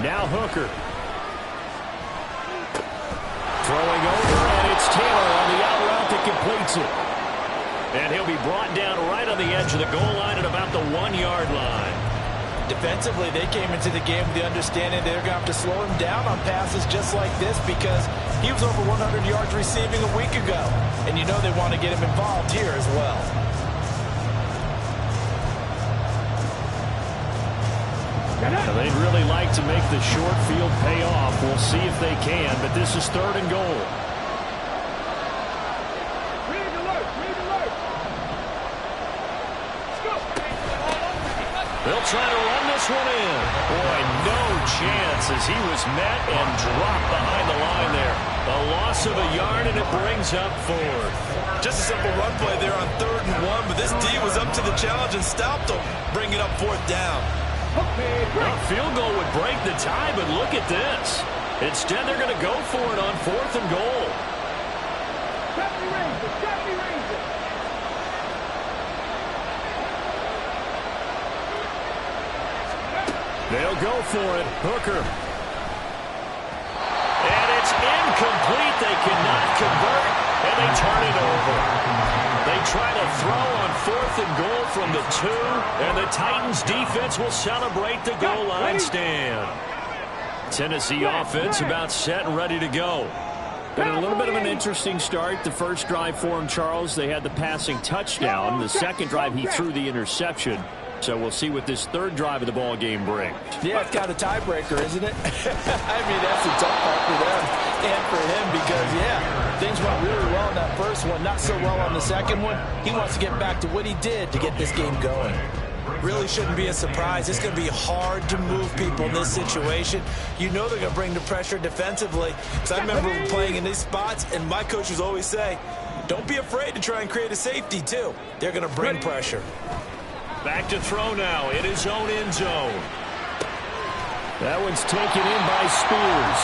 Now Hooker. Throwing over, and it's Taylor on the out route that completes it. And he'll be brought down right on the edge of the goal line at about the 1-yard line. Defensively, they came into the game with the understanding they're going to have to slow him down on passes just like this because he was over 100 yards receiving a week ago. And you know they want to get him involved here as well. Now, they'd really like to make the short field pay off. We'll see if they can, but this is 3rd and goal. They'll try to run this one in. Boy, no chance as he was met and dropped behind the line there. A loss of a yard, and it brings up 4th. Just a simple run play there on 3rd and 1, but this D was up to the challenge and stopped him, bringing up 4th down. Well, field goal would break the tie, but look at this. Instead, they're going to go for it on 4th and goal. They'll go for it. Hooker. And it's incomplete. They cannot convert, and they turn it over. They try to throw on 4th and goal from the 2, and the Titans defense will celebrate the goal line stand. Tennessee offense about set and ready to go. Been a little bit of an interesting start. The first drive for him, Charles, they had the passing touchdown. The second drive, he threw the interception. So we'll see what this 3rd drive of the ball game brings. Yeah, it's kind of a tiebreaker, isn't it? I mean, that's the tough part for them and for him because, yeah, things went really well in that first one, not so well on the second one. He wants to get back to what he did to get this game going. Really shouldn't be a surprise. It's going to be hard to move people in this situation. You know they're going to bring the pressure defensively. Because I remember playing in these spots, and my coaches always say, don't be afraid to try and create a safety, too. They're going to bring pressure. Back to throw now in his own end zone. That one's taken in by Spears.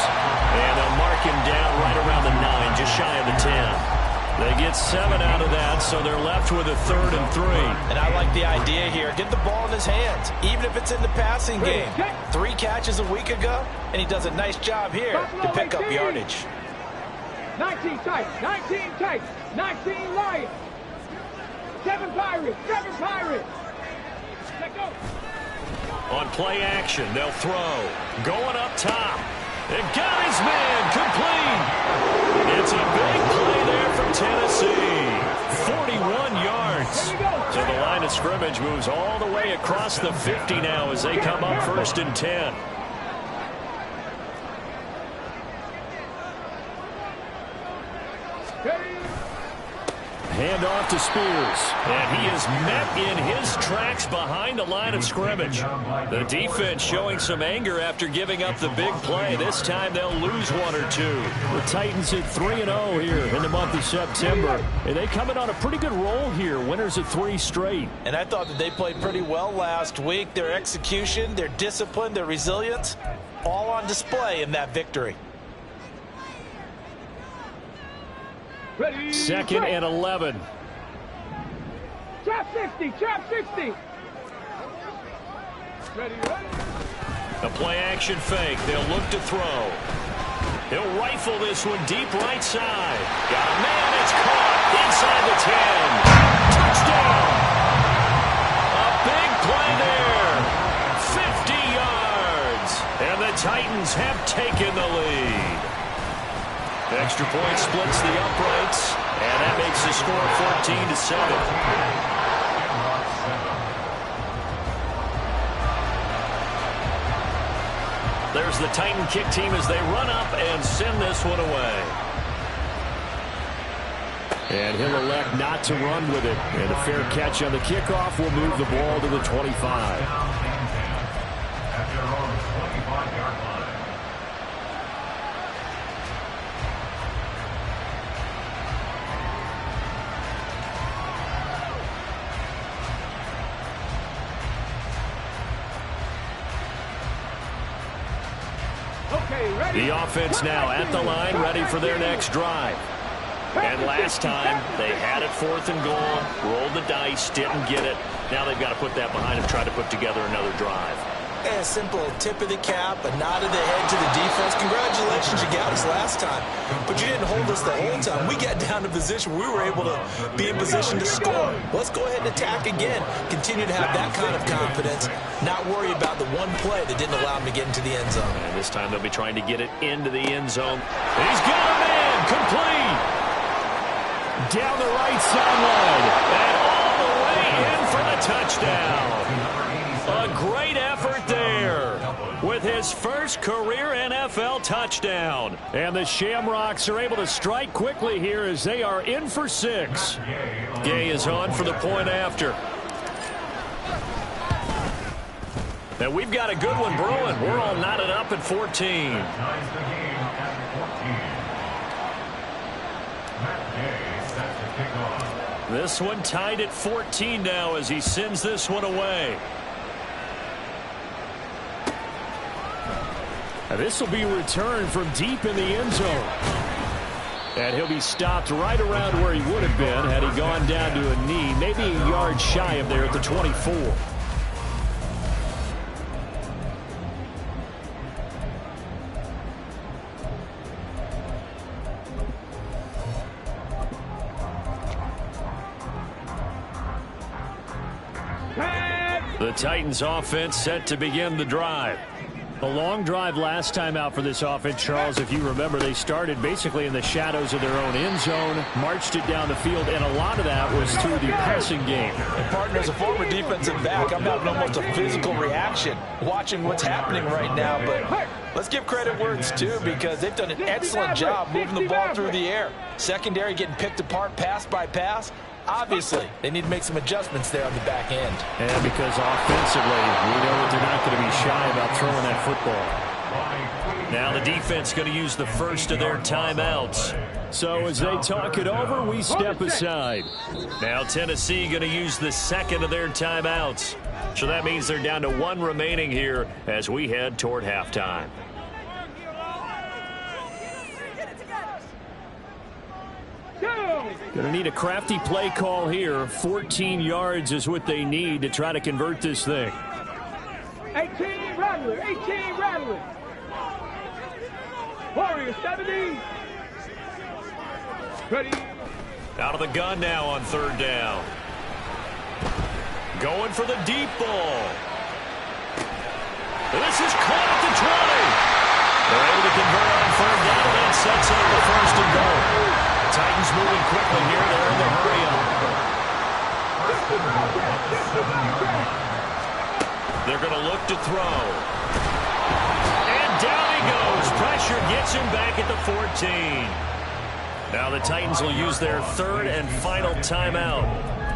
And they'll mark him down right around the 9, just shy of the 10. They get 7 out of that, so they're left with a 3rd and 3. And I like the idea here. Get the ball in his hands, even if it's in the passing game. 3 catches a week ago, and he does a nice job here to pick up yardage. 19 Titans, 19 Titans, 19 Lions, 7 Pirates, 7 Pirates. Let go. On play action, they'll throw. Going up top. It got his man complete. It's a big play there from Tennessee. 41 yards. So the line of scrimmage moves all the way across the 50 now as they come up 1st and 10. Hand off to Spears, and he is met in his tracks behind the line of scrimmage. The defense showing some anger after giving up the big play. This time they'll lose 1 or 2. The Titans hit 3-0 here in the month of September, and they come in on a pretty good roll here. Winners of 3 straight. And I thought that they played pretty well last week. Their execution, their discipline, their resilience, all on display in that victory. 2nd and 11. Trap 60, trap 60. Ready. A play action fake. They'll look to throw. He'll rifle this one deep right side. Got a man. It's caught inside the 10. Touchdown. A big play there. 50 yards. And the Titans have taken the lead. Extra point splits the uprights, and that makes the score 14-7. There's the Titan kick team as they run up and send this one away. And he'll elect not to run with it. And a fair catch on the kickoff will move the ball to the 25. The offense now at the line, ready for their next drive. And last time, they had it 4th and goal, rolled the dice, didn't get it. Now they've got to put that behind them, try to put together another drive. A simple tip of the cap, a nod of the head to the defense. Congratulations, you got us last time. But you didn't hold us the whole time. We got down to position. We were able to be in position to score. Let's go ahead and attack again. Continue to have that kind of confidence. Not worry about the one play that didn't allow him to get into the end zone. And this time they'll be trying to get it into the end zone. And he's got him in. Complete. Down the right sideline. And all the way in for the touchdown. A great effort there with his first career NFL touchdown. And the Shamrocks are able to strike quickly here as they are in for 6. Gay is on for the point after. And we've got a good one brewing. We're all knotted up at 14. This one tied at 14 now as he sends this one away. This will be returned from deep in the end zone. And he'll be stopped right around where he would have been had he gone down to a knee, maybe a yard shy of there at the 24. The Titans offense set to begin the drive. A long drive last time out for this offense, Charles. If you remember, they started basically in the shadows of their own end zone, marched it down the field, and a lot of that was through the passing game. And partner, as a former defensive back, I'm having almost a physical reaction watching what's happening right now. But let's give credit where it's due because they've done an excellent job moving the ball through the air. Secondary getting picked apart pass by pass. Obviously, they need to make some adjustments there on the back end. And because offensively, we know that they're not going to be shy about throwing that football. Now the defense going to use the first of their timeouts. So as they talk it over, we step aside. Now Tennessee going to use the second of their timeouts. So that means they're down to 1 remaining here as we head toward halftime. Going to need a crafty play call here. 14 yards is what they need to try to convert this thing. 18 Rattler, 18 Rattler. Warrior 70. Ready. Out of the gun now on 3rd down. Going for the deep ball. This is caught at the 20. They're able to convert on 3rd down, and that sets up the 1st and goal. Titans moving quickly here. They're in the hurry up. They're going to look to throw. And down he goes. Pressure gets him back at the 14. Now the Titans will use their 3rd and final timeout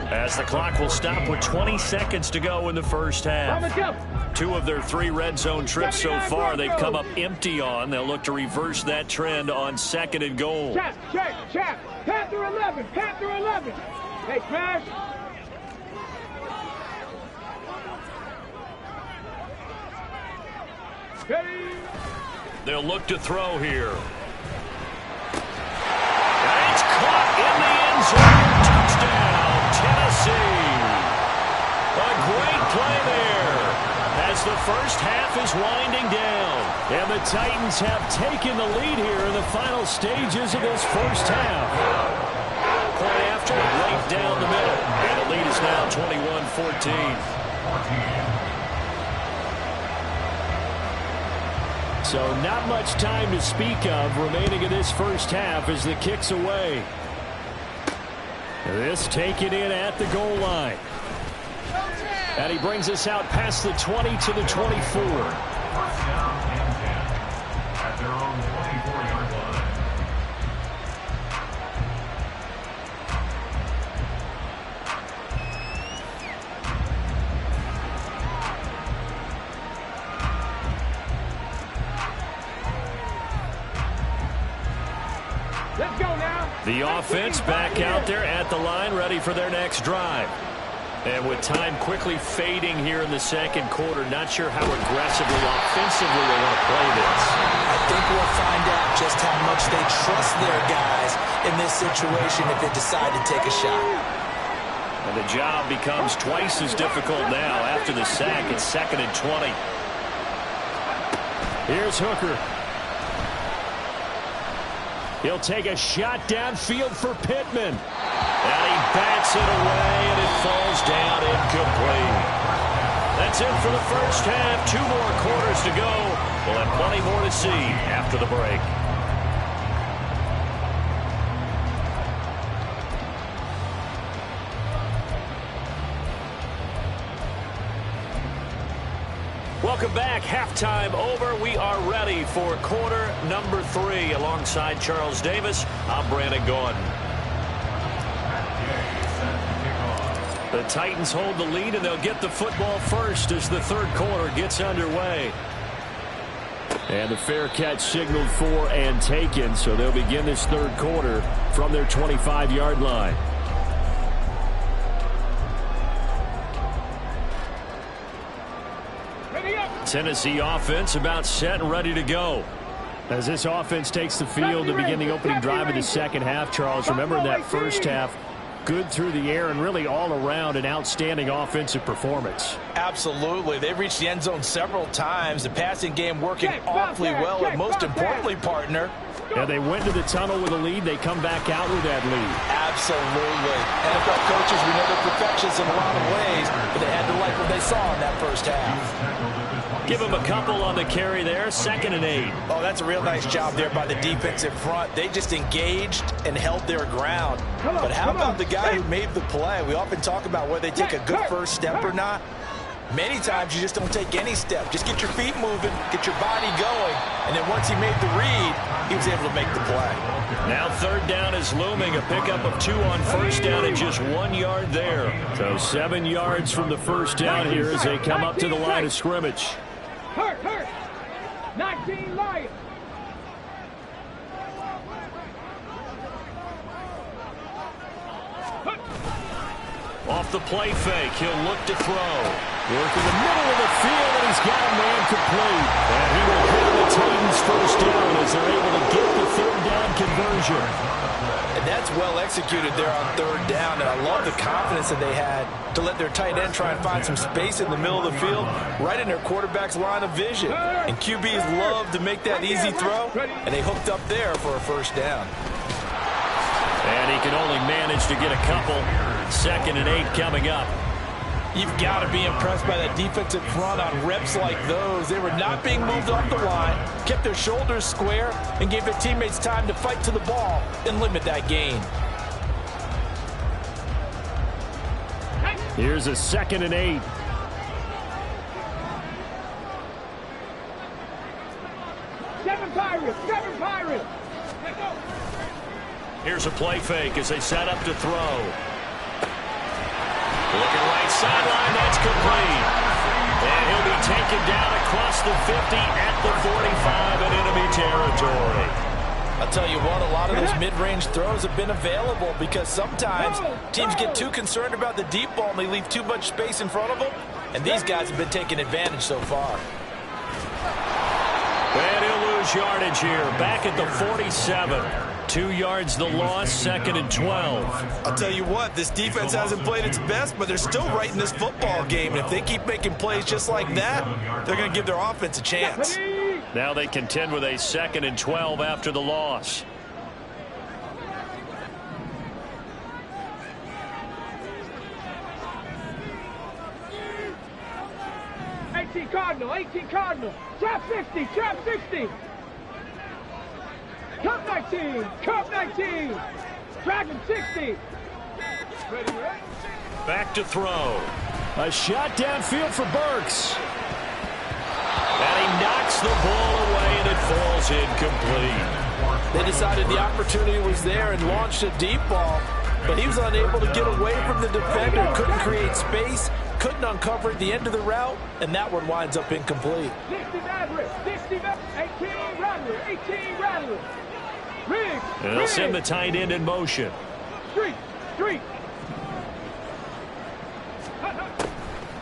as the clock will stop with 20 seconds to go in the first half. 2 of their 3 red zone trips so far they've come up empty on. They'll look to reverse that trend on 2nd and goal. Chap. Panther 11. Panther 11. Hey, Crash. Ready. They'll look to throw here. And it's caught in the end zone. Touchdown, Tennessee. A great play there as the first half is winding down. And the Titans have taken the lead here in the final stages of this first half. Point after, right down the middle. And the lead is now 21-14. So not much time to speak of remaining in this first half as the kick's away. This taken in at the goal line. And he brings us out past the 20 to the 24. At their own 24-yard line. Let's go now. The offense back out there at the line, ready for their next drive. And with time quickly fading here in the second quarter, not sure how aggressively, offensively they want to play this. I think we'll find out just how much they trust their guys in this situation if they decide to take a shot. And the job becomes twice as difficult now after the sack. It's 2nd and 20. Here's Hooker. He'll take a shot downfield for Pittman. And he bats it away, and it falls down incomplete. That's it for the first half. 2 more quarters to go. We'll have plenty more to see after the break. Welcome back. Halftime over. We are ready for quarter number 3. Alongside Charles Davis, I'm Brandon Gaudin. The Titans hold the lead, and they'll get the football first as the third quarter gets underway. And the fair catch signaled for and taken, so they'll begin this third quarter from their 25-yard line. Tennessee offense about set and ready to go. As this offense takes the field to begin the opening drive of the second half, Charles, remember in that first half, good through the air and really all around an outstanding offensive performance. Absolutely. They've reached the end zone several times. The passing game working awfully well, and most importantly, partner, yeah, they went to the tunnel with a lead. They come back out with that lead. Absolutely. NFL coaches, we know they're perfectionists in a lot of ways, but they had to like what they saw in that first half. Give them a couple on the carry there. 2nd and 8. Oh, that's a real nice job there by the defensive front. They just engaged and held their ground. But how about the guy who made the play? We often talk about whether they take a good first step or not. Many times you just don't take any step. Just get your feet moving, get your body going, and then once he made the read, he was able to make the play. Now 3rd down is looming. A pickup of 2 on 1st down and just 1 yard there. So 7 yards from the first down here as they come up to the line of scrimmage. Hurt. 19 Lions. Off the play fake, he'll look to throw. Working the middle of the field, and he's got a man complete. And he will hit the Titans first down as they're able to get the 3rd down conversion. And that's well executed there on 3rd down, and I love the confidence that they had to let their tight end try and find some space in the middle of the field, right in their quarterback's line of vision. And QBs love to make that easy throw, and they hooked up there for a first down. And he can only manage to get a couple. 2nd and 8 coming up. You've got to be impressed by that defensive front on reps like those. They were not being moved off the line, kept their shoulders square, and gave their teammates time to fight to the ball and limit that gain. Here's a 2nd and 8. Seven Pirates. Here's a play fake as they set up to throw. Looking right sideline, that's complete. And he'll be taken down across the 50 at the 45 in enemy territory. I'll tell you what, a lot of those mid-range throws have been available because sometimes teams get too concerned about the deep ball and they leave too much space in front of them. And these guys have been taking advantage so far. And he'll lose yardage here, back at the 47. 2 yards the loss, 2nd and 12. I'll tell you what, this defense hasn't played its best, but they're still right in this football game. And if they keep making plays just like that, they're going to give their offense a chance. Now they contend with a 2nd and 12 after the loss. Eighteen Cardinal. Trap 60. Cup 19. Dragon 60. Ready? Back to throw. A shot downfield for Burks. And he knocks the ball away, and it falls incomplete. They decided the opportunity was there and launched a deep ball, but he was unable to get away from the defender, couldn't create space, couldn't uncover at the end of the route, and that one winds up incomplete. 60 Maverick, 18 Rattler. And they'll send the tight end in motion. Street.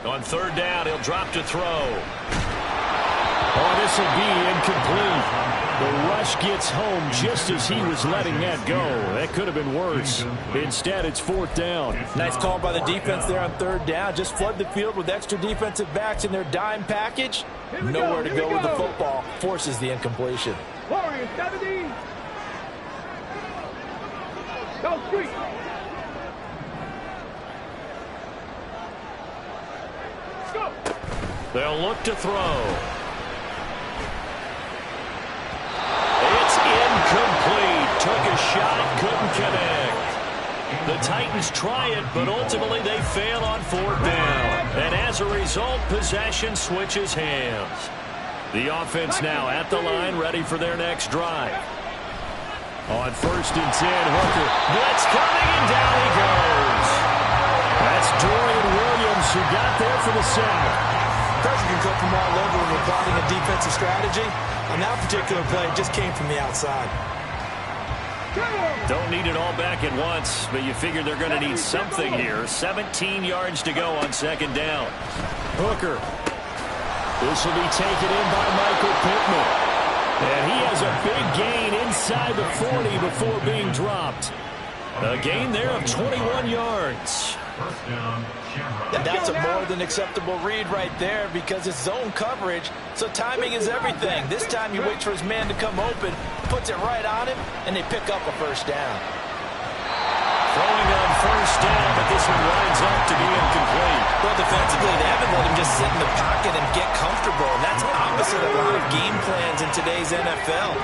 On 3rd down, he'll drop to throw. Oh, this This will be incomplete. The rush gets home just as he was letting that go. That could have been worse. Instead, it's 4th down. Nice call by the defense there on 3rd down. Just flood the field with extra defensive backs in their dime package. Nowhere to go with the football. Forces the incompletion. Warriors 70. Go street. Go. They'll look to throw. It's incomplete. Took a shot, couldn't connect. The Titans try it, but ultimately they fail on 4th down. And as a result, possession switches hands. The offense now at the line, ready for their next drive. On 1st and 10, Hooker. Blitz coming, and down he goes. That's Dorian Williams who got there for the sack. Pressure can come from all over when we're plotting a defensive strategy. On that particular play, it just came from the outside. Don't need it all back at once, but you figure they're going to need something here. 17 yards to go on 2nd down. Hooker. This will be taken in by Michael Pittman. And he has a big gain inside the 40 before being dropped. A gain there of 21 yards. That's a more than acceptable read right there because it's zone coverage, so timing is everything. This time he waits for his man to come open, puts it right on him, and they pick up a 1st down. Throwing on 1st down, but this one winds up to be incomplete. Well, defensively, they haven't let him just sit in the pocket and get comfortable, and that's opposite a lot of game plans in today's NFL.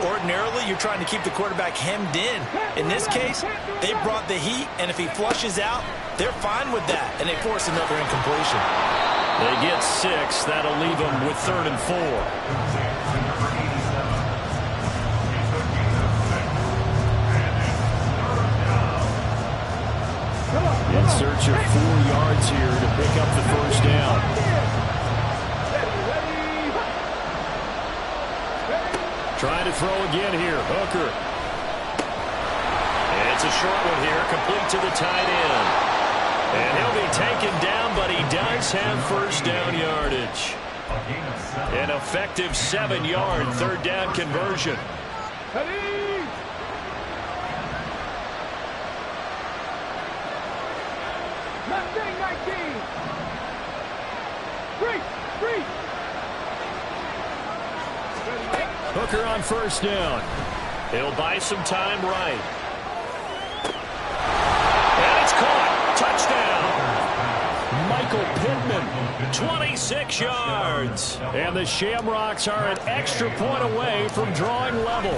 Ordinarily, you're trying to keep the quarterback hemmed in. In this case, they brought the heat, and if he flushes out, they're fine with that, and they force another incompletion. They get 6. That'll leave them with 3rd and 4. In search of 4 yards here to pick up the 1st down. Trying to throw again here. Hooker. And it's a short one here, complete to the tight end. And he'll be taken down, but he does have 1st down yardage. An effective 7-yard 3rd down conversion. Mustang 19. Free. Hooker on 1st down. He'll buy some time right. And it's caught. Touchdown. Michael Pittman, 26 yards. And the Shamrocks are an extra point away from drawing level.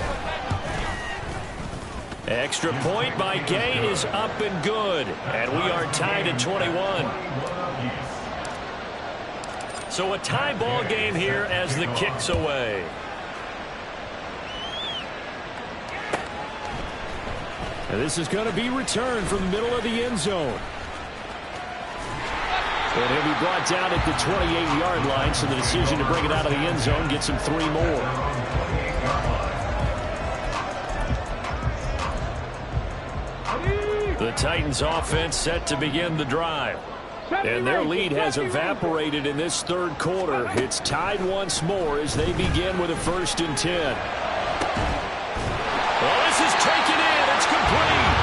Extra point by Gain is up and good. And we are tied at 21. So a tie ball game here as the kick's away. And this is going to be returned from the middle of the end zone. And he'll be brought down at the 28-yard line, so the decision to bring it out of the end zone gets him 3 more. The Titans offense set to begin the drive. And their lead has evaporated in this 3rd quarter. It's tied once more as they begin with a 1st and 10. Well, this is taken in. It's complete.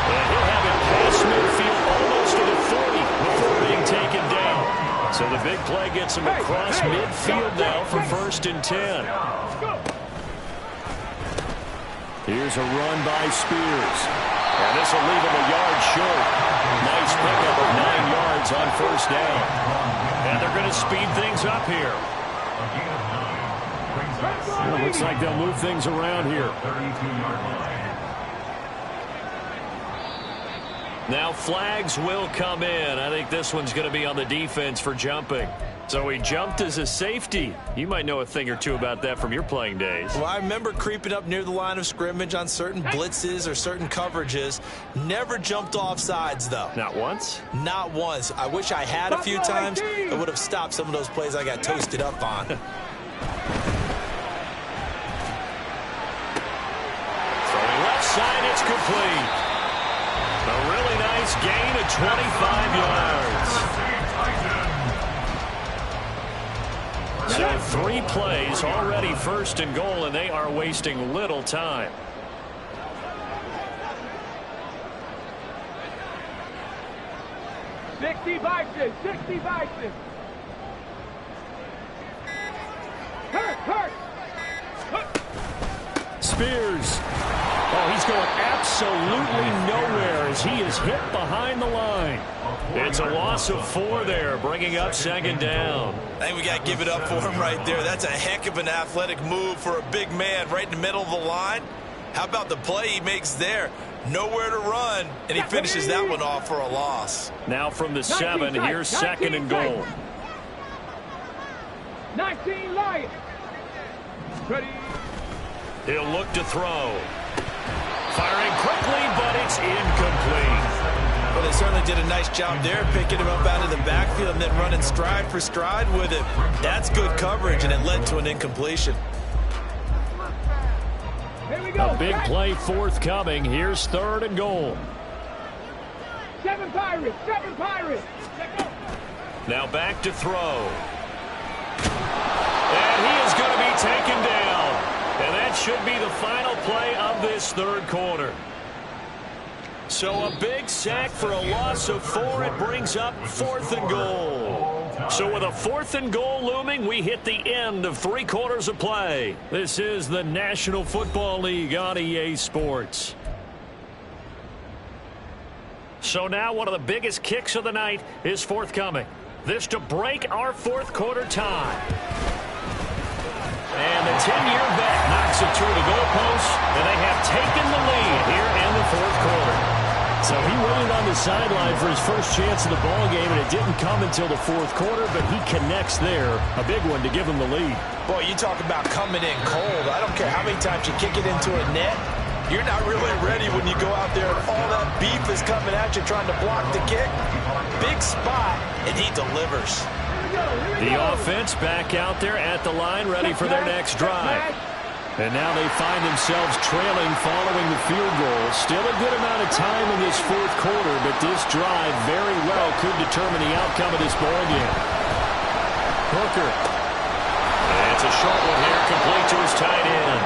And he'll have it past midfield almost to the 40 before being taken down. So the big play gets him across midfield now for 1st and 10. Here's a run by Spears. And this will leave him a yard short. Nice pickup of 9 yards on 1st down. And they're going to speed things up here. Well, looks like they'll move things around here. Now flags will come in. I think this one's going to be on the defense for jumping. So he jumped as a safety. You might know a thing or two about that from your playing days. Well, I remember creeping up near the line of scrimmage on certain blitzes or certain coverages. Never jumped off sides, though. Not once? Not once. I wish I had a few times. It would have stopped some of those plays I got toasted up on. Throwing left side, it's complete. A really nice gain of 25 yards. So 3 plays, already 1st and goal, and they are wasting little time. Sixty Bison, 60 Bison. Hurt. Spears. Oh, he's going absolutely nowhere as he is hit behind the line. It's a loss of 4 there, bringing up 2nd down. I think we got to give it up for him right there. That's a heck of an athletic move for a big man right in the middle of the line. How about the play he makes there? Nowhere to run, and he finishes that one off for a loss. Now from the 7, here's 2nd and goal. 19 Lions. Ready. He'll look to throw. Firing quickly, but it's incomplete. Well, they certainly did a nice job there, picking him up out of the backfield and then running stride for stride with it. That's good coverage, and it led to an incompletion. Here we go. A big play forthcoming. Here's 3rd and goal. 7 Pirates. Now back to throw. And he is going to be taken down. And that should be the final play of this 3rd quarter. So a big sack for a loss of 4. It brings up 4th and goal. So with a 4th and goal looming, we hit the end of 3 quarters of play. This is the National Football League on EA Sports. So now one of the biggest kicks of the night is forthcoming. This to break our 4th quarter tie. And the 10-year vet knocks it through the goalpost, and they have taken the lead here in the 4th quarter. So he waited on the sideline for his first chance of the ball game, and it didn't come until the 4th quarter, but he connects there. A big one to give him the lead. Boy, you talk about coming in cold. I don't care how many times you kick it into a net. You're not really ready when you go out there and all that beef is coming at you trying to block the kick. Big spot, and he delivers. The offense back out there at the line, ready for their next drive. And now they find themselves trailing following the field goal. Still a good amount of time in this 4th quarter, but this drive very well could determine the outcome of this ball game. Hooker. And it's a short one here, complete to his tight end.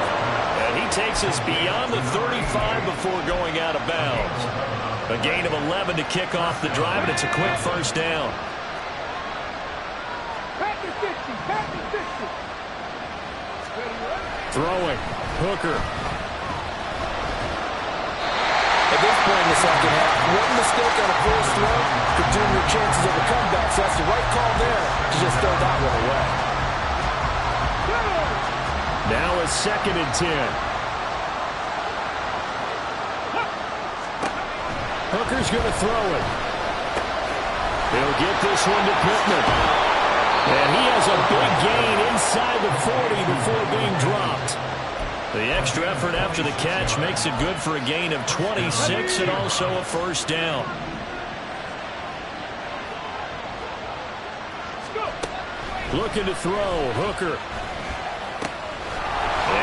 And he takes us beyond the 35 before going out of bounds. A gain of 11 to kick off the drive, and it's a quick 1st down. Throwing. Hooker. At this point in the 2nd half, one mistake on a forced throw could doom your chances of a comeback. So that's the right call there to just throw that one away. Now a 2nd and 10. Hooker's going to throw it. He'll get this one to Pittman. And he has a big gain inside the 40 before being dropped. The extra effort after the catch makes it good for a gain of 26 and also a 1st down. Looking to throw, Hooker.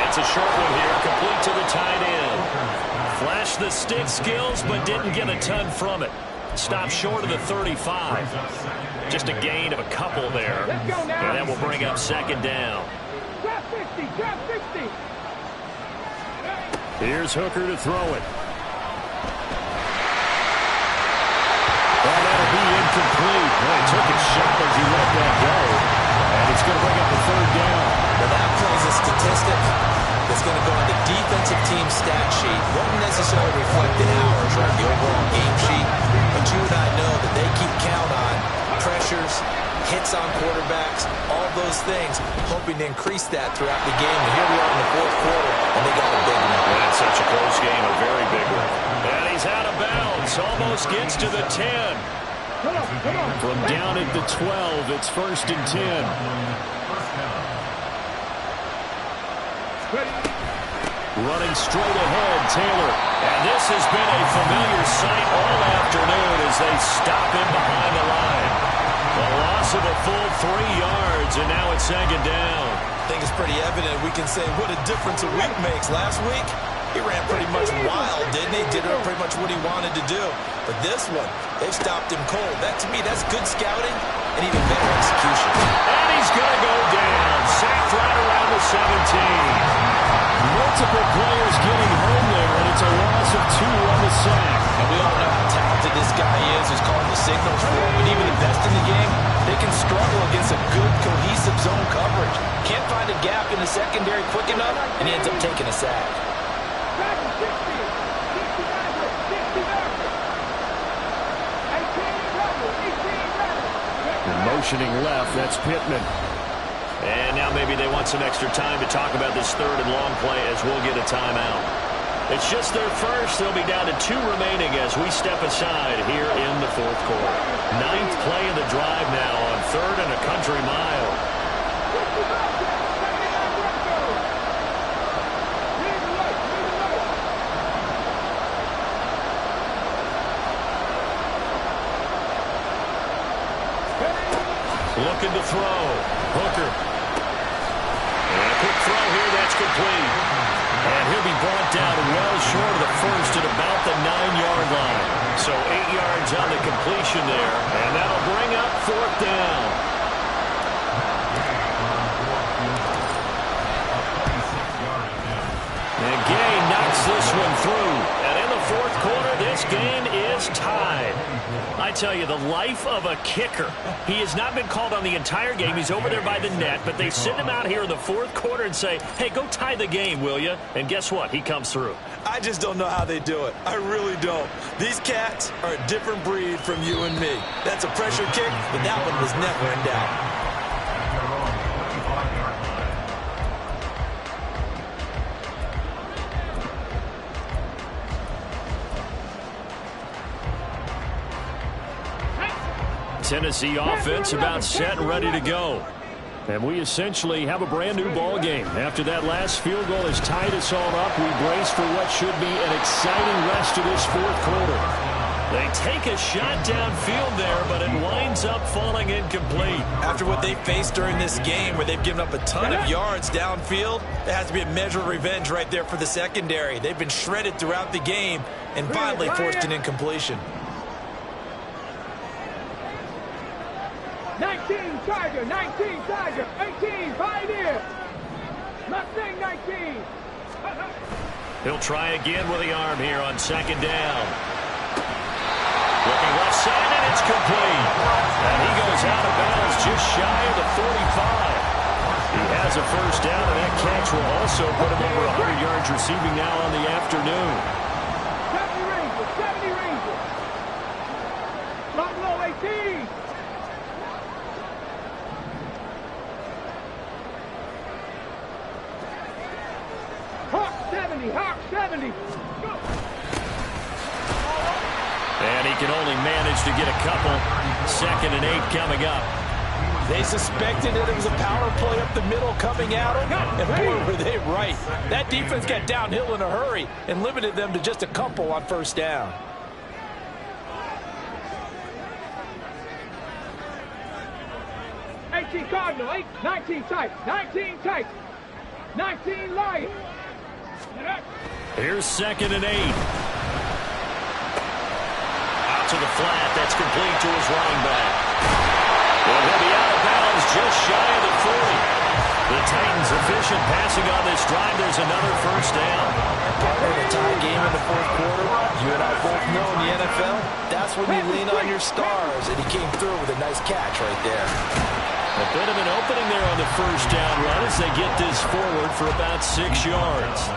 It's a short one here, complete to the tight end. Flashed the stick skills, but didn't get a ton from it. Stopped short of the 35. Just a gain of a couple there. And that will bring up 2nd down. Drop 50. Here's Hooker to throw it. Well, that'll be incomplete. Well, he took it sharp as he let that go. And it's going to bring up a 3rd down. Now that plays a statistic that's going to go on the defensive team stat sheet. Won't necessarily reflect in ours, right, the overall game sheet. But you and I know that they keep count on pressures, hits on quarterbacks, all those things, hoping to increase that throughout the game. And here we are in the 4th quarter, and they got a big one. That's such a close game, a very big one. And he's out of bounds, almost gets to the 10. From down at the 12, it's 1st and 10. Running straight ahead, Taylor. And this has been a familiar sight all afternoon as they stop him behind the line. A loss of a full 3 yards, and now it's 2nd down. I think it's pretty evident. We can say what a difference a week makes. Last week, he ran pretty much wild, didn't he? Did pretty much what he wanted to do. But this one, they stopped him cold. That, to me, that's good scouting. and even better execution. And he's going to go down. Sacked right around the 17. Multiple players getting home there, and it's a loss of 2 on the sack. And we all know how talented this guy is, who's calling the signals for him. But even the best in the game, they can struggle against a good, cohesive zone coverage. Can't find a gap in the secondary quick enough, and he ends up taking a sack. And motioning left, that's Pittman. And now maybe they want some extra time to talk about this third and long play as we'll get a timeout. It's just their first. They'll be down to 2 remaining as we step aside here in the fourth quarter. 9th play of the drive now on 3rd and a country mile. Looking to throw. Hooker. And a quick throw here. That's complete. And he'll be brought down well short of the first at about the 9-yard line. So 8 yards on the completion there. And that'll bring up 4th down. And Gay knocks this one through. And in the fourth quarter, this game is tied. I tell you, the life of a kicker. He has not been called on the entire game. He's over there by the net, but they send him out here in the fourth quarter and say, hey, go tie the game, will you? And guess what? He comes through. I just don't know how they do it. I really don't. These cats are a different breed from you and me. That's a pressure kick, but that one was never in doubt. Tennessee offense about set and ready to go. And we essentially have a brand new ball game. After that last field goal has tied us all up, we brace for what should be an exciting rest of this fourth quarter. They take a shot downfield there, but it winds up falling incomplete. After what they faced during this game where they've given up a ton of yards downfield, there has to be a measure of revenge right there for the secondary. They've been shredded throughout the game and finally forced an incompletion. 19 Tiger, 19 Tiger, 18 Pioneer. Mustang 19. He'll try again with the arm here on 2nd down. Looking left side, and it's complete. And he goes out of bounds just shy of the 45. He has a first down, and that catch will also put him over 100 yards receiving now on the afternoon. 70 Rangers. Buffalo 18. Hawk 70. And he can only manage to get a couple. 2nd and 8 coming up. They suspected that it was a power play up the middle coming at them, and boy, were they right. That defense got downhill in a hurry and limited them to just a couple on first down. Cardinal, 19 tight, 19 tight, 19 Lions. Here's 2nd and 8. Out to the flat. That's complete to his running back. And he'll be out of bounds just shy of the 40. The Titans efficient passing on this drive. There's another first down. Partner, a tie game in the fourth quarter. You and I both know in the NFL, that's when you lean on your stars, and he came through with a nice catch right there. A bit of an opening there on the first down run as they get this forward for about 6 yards.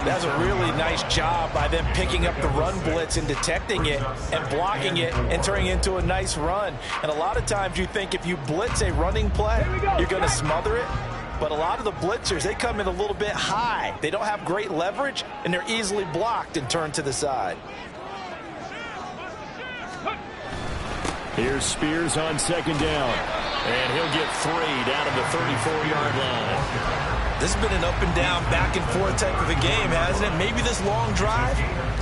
That's a really nice job by them picking up the run blitz and detecting it and blocking it and turning it into a nice run. And a lot of times you think if you blitz a running play, you're going to smother it. But a lot of the blitzers, they come in a little bit high. They don't have great leverage, and they're easily blocked and turned to the side. Here's Spears on 2nd down. And he'll get 3 down to the 34-yard line. This has been an up and down, back and forth type of a game, hasn't it? Maybe this long drive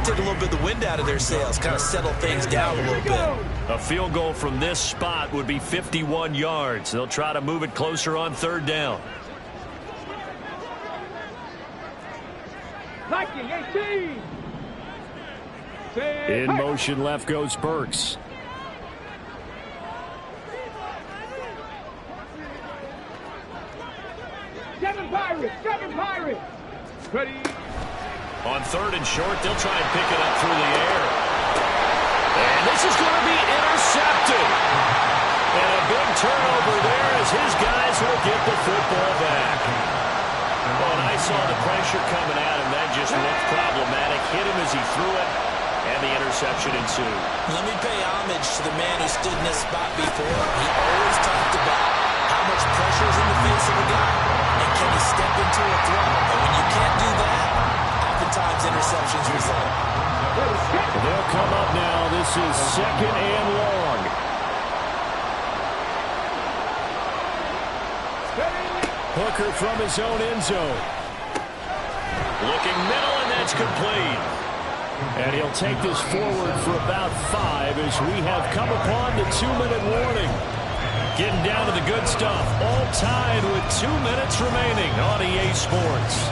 take a little bit of the wind out of their sails, kind of settle things down a little bit. A field goal from this spot would be 51 yards. They'll try to move it closer on 3rd down. 19, 18. In motion left goes Burks. Seven Pirates. Ready. On third and short, they'll try and pick it up through the air. And this is going to be intercepted. And a big turnover there as his guys will get the football back. Oh, and I saw the pressure coming at him. That just looked problematic. Hit him as he threw it, and the interception ensued. Let me pay homage to the man who stood in this spot before. He always talked about how much pressure is in the face of a guy, and can he step into a throw. And when you can't do that, oftentimes interceptions result. They'll come up now. This is second and long. Hooker from his own end zone. Looking middle, and that's complete. And he'll take this forward for about 5 as we have come upon the 2-minute warning. Getting down to the good stuff. All tied with 2 minutes remaining on EA Sports.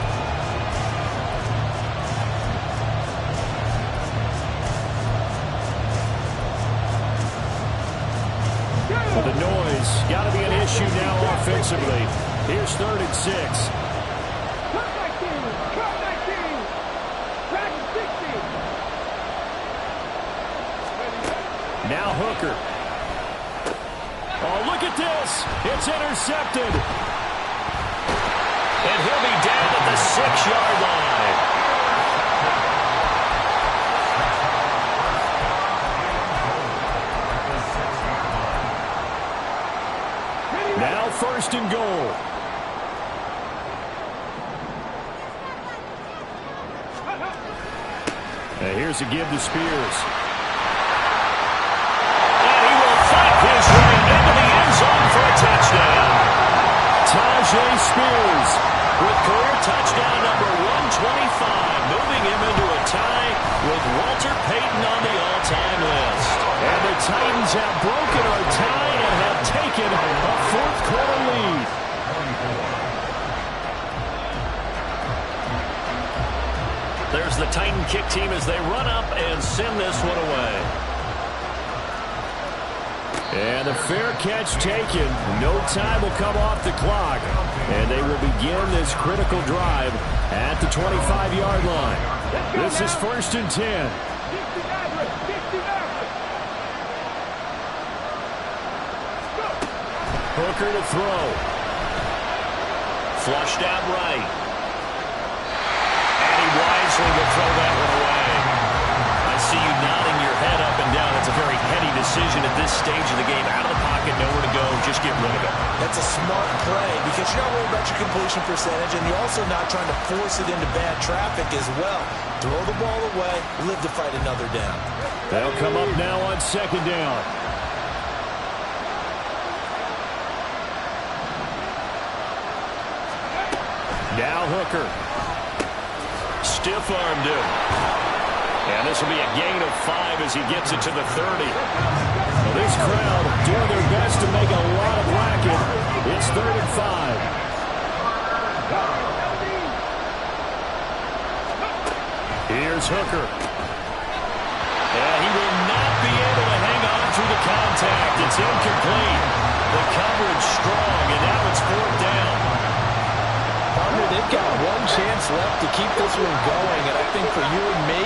The noise got to be an issue now offensively. Here's 3rd and 6. Cut 19. Back 60. Now Hooker. Oh, look at this. It's intercepted. And he'll be down at the 6-yard line. Now 1st and goal. Here's a give to Spears. And he will fight his way into the end zone for a touchdown. Tyjae Spears With career touchdown number 125, moving him into a tie with Walter Payton on the all-time list. And the Titans have broken our tie and have taken a 4th quarter lead. There's the Titan kick team as they run up and send this one away. And a fair catch taken. No time will come off the clock. And they will begin this critical drive at the 25-yard line. This is 1st and 10. Hooker to throw. Flushed out right. And he wisely will throw that one away. I see you nodding your head up and down. It's a very heady decision at this stage of the game. Out of the pocket, nowhere to go. Just get rid of it. That's a smart play because you're not worried about your completion percentage, and you're also not trying to force it into bad traffic as well. Throw the ball away, live to fight another down. They'll come up now on 2nd down. Now Hooker. Stiff-armed him. And this will be a gain of 5 as he gets it to the 30. Well, this crowd doing their best to make a lot of racket. It's 3rd and 5. Here's Hooker. And he will not be able to hang on through the contact. It's incomplete. The coverage strong, and now it's 4th down. They've got one chance left to keep this one going, and I think for you and me,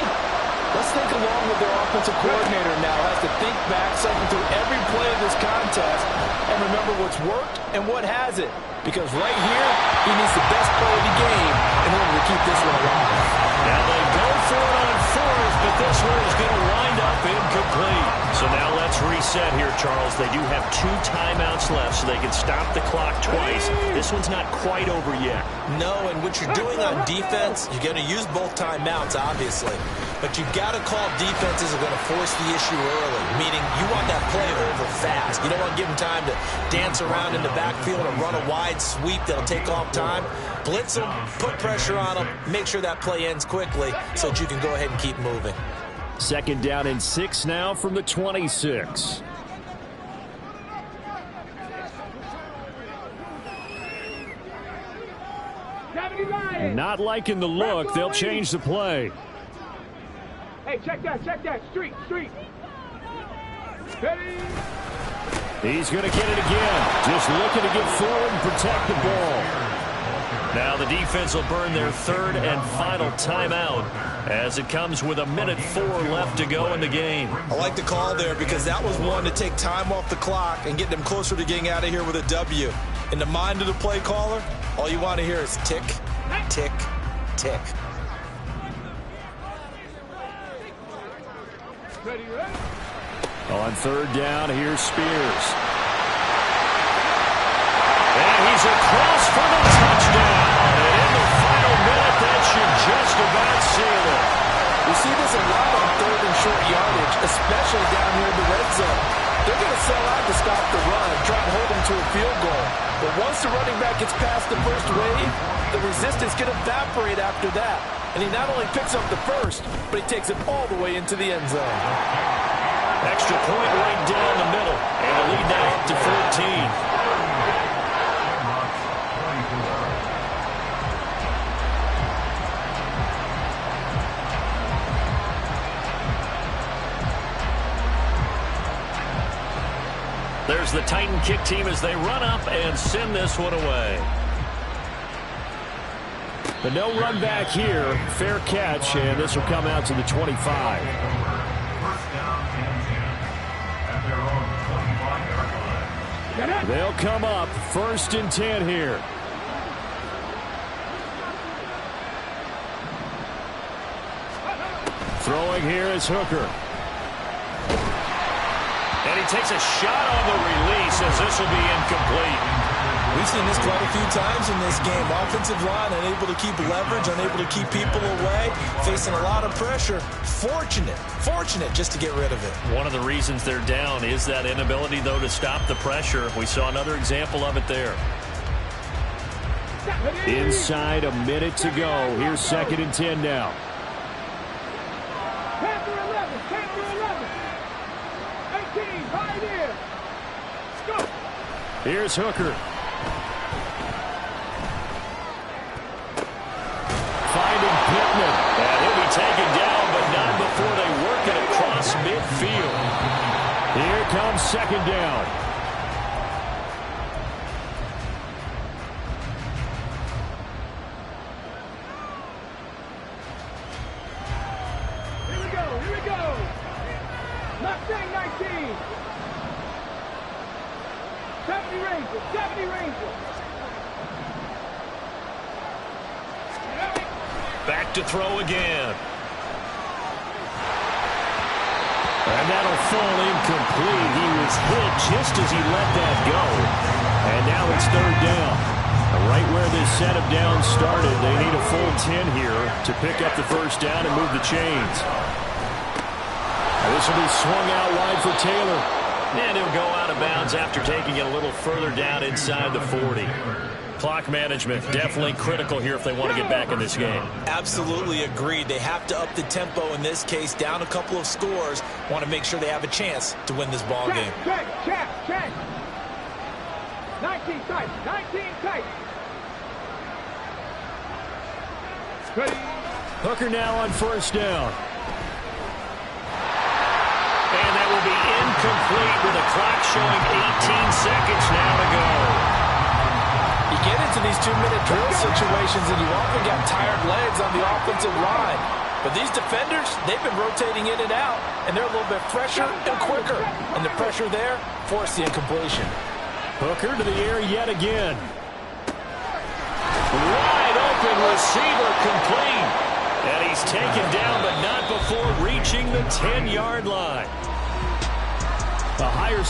let's think along with their offensive coordinator now. Has to think back, cycle through every play of this contest, and remember what's worked and what hasn't. Because right here, he needs the best play of the game in order to keep this one alive. Now they go for it on 4th, but this one is going to wind up incomplete. So now let's reset here, Charles. They do have 2 timeouts left, so they can stop the clock twice. This one's not quite over yet. No, and what you're doing on defense, you're going to use both timeouts, obviously. But you've got to call defenses are going to force the issue early, meaning you want that play over fast. You don't want to give them time to dance around in the backfield or run a wide sweep that'll take off time. Blitz them, put pressure on them, make sure that play ends quickly so that you can go ahead and keep moving. 2nd down and 6 now from the 26. Not liking the look. They'll change the play. Hey, check that. Street. Ready? He's going to get it again. Just looking to get forward and protect the ball. Now the defense will burn their third and final timeout as it comes with 1:04 left to go in the game. I like the call there because that was one to take time off the clock and get them closer to getting out of here with a W. In the mind of the play caller, all you want to hear is tick, tick, tick. On third down, here's Spears. And he's across for the touchdown. And in the final minute, that should just about seal it. We see this a lot on third and short yardage, especially down here in the red zone. They're going to sell out to stop the run, try and hold them to a field goal. But once the running back gets past the first wave, the resistance can evaporate after that. And he not only picks up the first, but he takes it all the way into the end zone. Extra point right down the middle. And the lead now up to 14. There's the Titan kick team as they run up and send this one away. The no run back here. Fair catch, and this will come out to the 25. First down and 10 at their own 25-yard line. They'll come up 1st and 10 here. Throwing here is Hooker. And he takes a shot on the release as this will be incomplete. We've seen this quite a few times in this game. Offensive line unable to keep leverage, unable to keep people away, facing a lot of pressure. Fortunate just to get rid of it. One of the reasons they're down is that inability, though, to stop the pressure. We saw another example of it there. Inside a minute to go. Here's 2nd and 10 now. Panther 11, Panther 11. 18, right here. Go. Here's Hooker. Finding Pittman. And he'll be taken down, but not before they work it across midfield. Here comes 2nd down. Here we go. Mustang 19. 70 Rangers. Back to throw again. And that'll fall incomplete. He was hit just as he let that go. And now it's 3rd down. Right where this set of downs started, they need a full 10 here to pick up the 1st down and move the chains. This will be swung out wide for Taylor. And he'll go out of bounds after taking it a little further down inside the 40. Clock management definitely critical here if they want to get back in this game. Absolutely agreed. They have to up the tempo in this case, down a couple of scores. Want to make sure they have a chance to win this ball game. Check. 19 tight. Ready. Hooker now on 1st down. And that will be incomplete with the clock showing 18 seconds now to go. You get into these 2-minute drill situations and you often got tired legs on the offensive line. But these defenders, they've been rotating in and out, and they're a little bit fresher and quicker. And the pressure there forced the incompletion. Hooker to the air yet again. Wide open receiver complete. And he's taken down, but not before reaching the 10-yard line. A higher